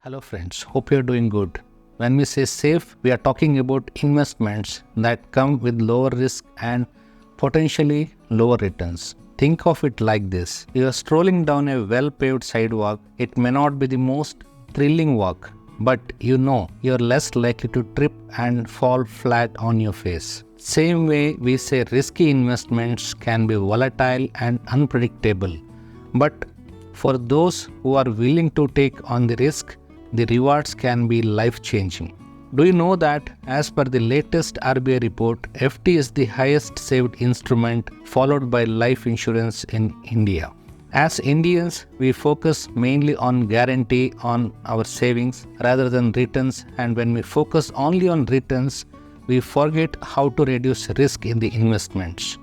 Hello friends, hope you are doing good. When we say safe, we are talking about investments that come with lower risk and potentially lower returns. Think of it like this. You are strolling down a well-paved sidewalk. It may not be the most thrilling walk, but you know you're less likely to trip and fall flat on your face. Same way we say risky investments can be volatile and unpredictable, but for those who are willing to take on the risk, the rewards can be life-changing. Do you know that as per the latest RBI report, FD is the highest saved instrument followed by life insurance in India. As Indians, we focus mainly on guarantee on our savings rather than returns, and when we focus only on returns, we forget how to reduce risk in the investments.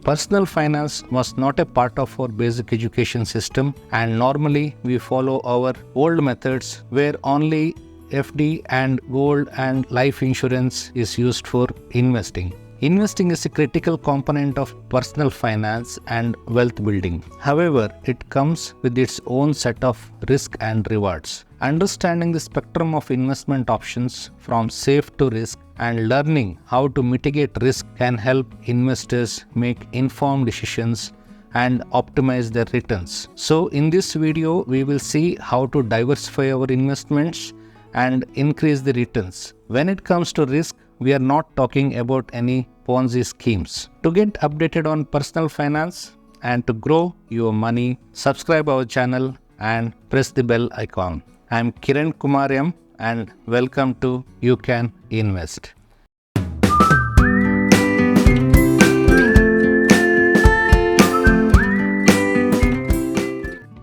Personal finance was not a part of our basic education system, and normally we follow our old methods where only FD and gold and life insurance is used for investing. Investing is a critical component of personal finance and wealth building. However, it comes with its own set of risk and rewards. Understanding the spectrum of investment options from safe to risk and learning how to mitigate risk can help investors make informed decisions and optimize their returns. So in this video, we will see how to diversify our investments and increase the returns. When it comes to risk, we are not talking about any Ponzi schemes. To get updated on personal finance and to grow your money, subscribe our channel and press the bell icon. I am Kiran Kumar M and welcome to You Can Invest.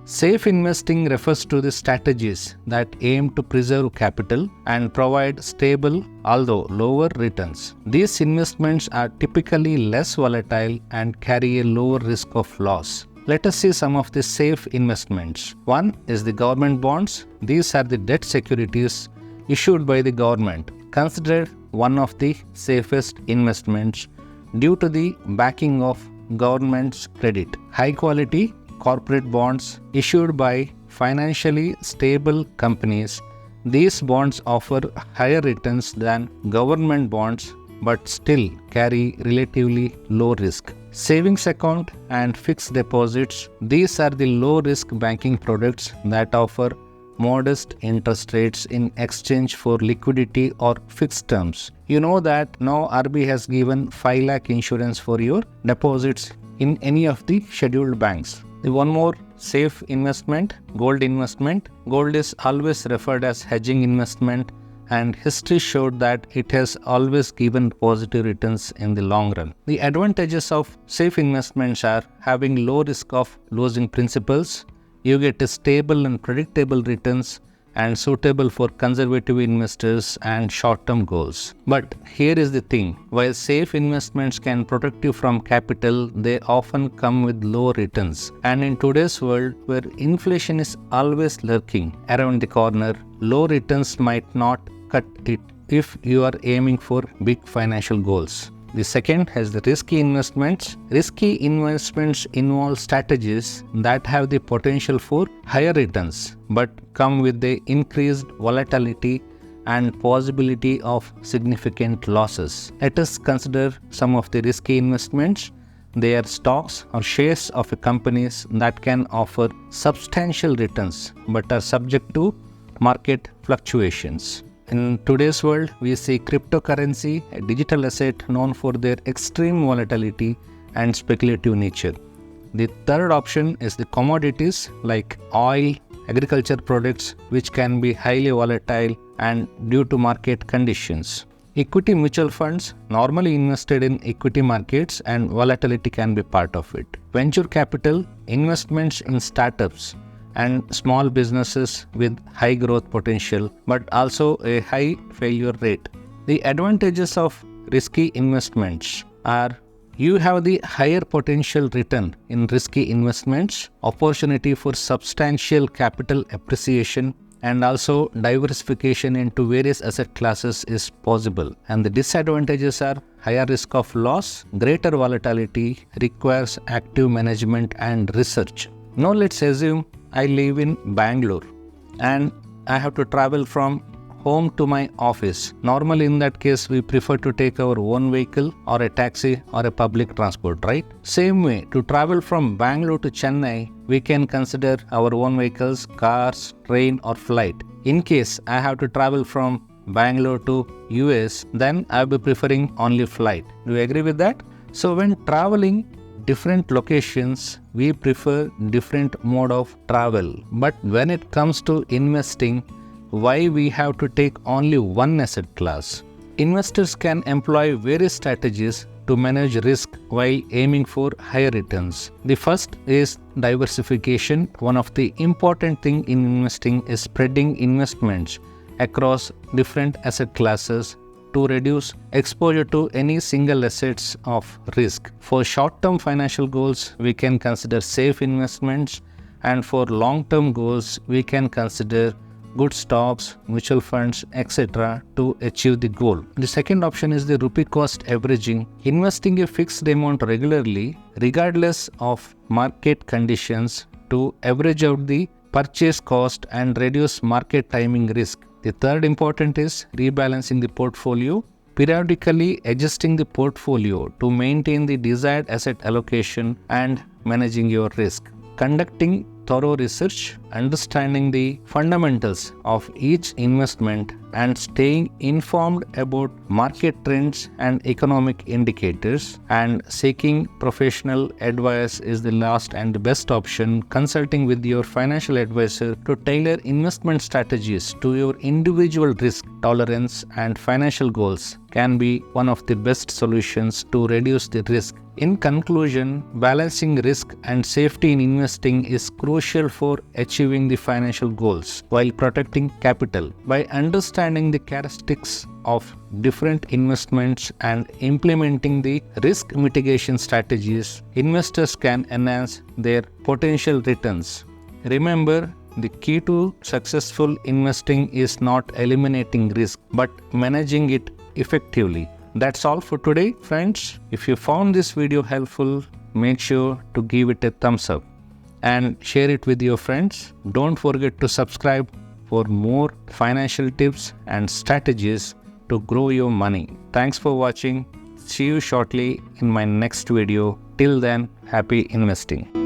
Safe investing refers to the strategies that aim to preserve capital and provide stable, although lower returns. These investments are typically less volatile and carry a lower risk of loss. Let us see some of the safe investments. One is the government bonds. These are the debt securities issued by the government, considered one of the safest investments due to the backing of government's credit. High quality corporate bonds issued by financially stable companies. These bonds offer higher returns than government bonds but still carry relatively low risk. Savings account and fixed deposits. These are the low risk banking products that offer modest interest rates in exchange for liquidity or fixed terms. You know that now RBI has given 5 lakh insurance for your deposits in any of the scheduled banks. The one more safe investment, gold investment. Gold is always referred as hedging investment, and history showed that it has always given positive returns in the long run. The advantages of safe investments are having low risk of losing principals. You get a stable and predictable returns and suitable for conservative investors and short-term goals. But here is the thing, while safe investments can protect you from capital, they often come with low returns. And in today's world, where inflation is always lurking around the corner, low returns might not cut it if you are aiming for big financial goals. The second is the risky investments. Risky investments involve strategies that have the potential for higher returns but come with the increased volatility and possibility of significant losses. Let us consider some of the risky investments. They are stocks or shares of companies that can offer substantial returns but are subject to market fluctuations. In today's world, we see cryptocurrency, a digital asset known for their extreme volatility and speculative nature. The third option is the commodities like oil, agriculture products, which can be highly volatile and due to market conditions. Equity mutual funds, normally invested in equity markets, and volatility can be part of it. Venture capital, investments in startups and small businesses with high growth potential but also a high failure rate. The advantages of risky investments are you have the higher potential return in risky investments, opportunity for substantial capital appreciation, and also diversification into various asset classes is possible. And the disadvantages are higher risk of loss, greater volatility, requires active management and research. Now let's assume I live in Bangalore and I have to travel from home to my office. Normally in that case, we prefer to take our own vehicle or a taxi or a public transport, right? Same way, to travel from Bangalore to Chennai, we can consider our own vehicles, cars, train or flight. In case I have to travel from Bangalore to US, then I'll be preferring only flight. Do you agree with that? So when traveling different locations, we prefer different mode of travel. But when it comes to investing, why we have to take only one asset class? Investors can employ various strategies to manage risk while aiming for higher returns. The first is diversification. One of the important things in investing is spreading investments across different asset classes to reduce exposure to any single assets of risk. For short-term financial goals, we can consider safe investments, and for long-term goals, we can consider good stocks, mutual funds, etc. to achieve the goal. The second option is the rupee cost averaging. Investing a fixed amount regularly, regardless of market conditions, to average out the purchase cost and reduce market timing risk. The third important is rebalancing the portfolio, periodically adjusting the portfolio to maintain the desired asset allocation and managing your risk. Conducting thorough research, understanding the fundamentals of each investment, and staying informed about market trends and economic indicators, and seeking professional advice is the last and the best option. Consulting with your financial advisor to tailor investment strategies to your individual risk tolerance and financial goals can be one of the best solutions to reduce the risk. In conclusion, balancing risk and safety in investing is crucial for achieving the financial goals while protecting capital. By understanding the characteristics of different investments and implementing the risk mitigation strategies, investors can enhance their potential returns. Remember, the key to successful investing is not eliminating risk, but managing it effectively. That's all for today, friends. If you found this video helpful, make sure to give it a thumbs up and share it with your friends. Don't forget to subscribe for more financial tips and strategies to grow your money. Thanks for watching. See you shortly in my next video. Till then, happy investing.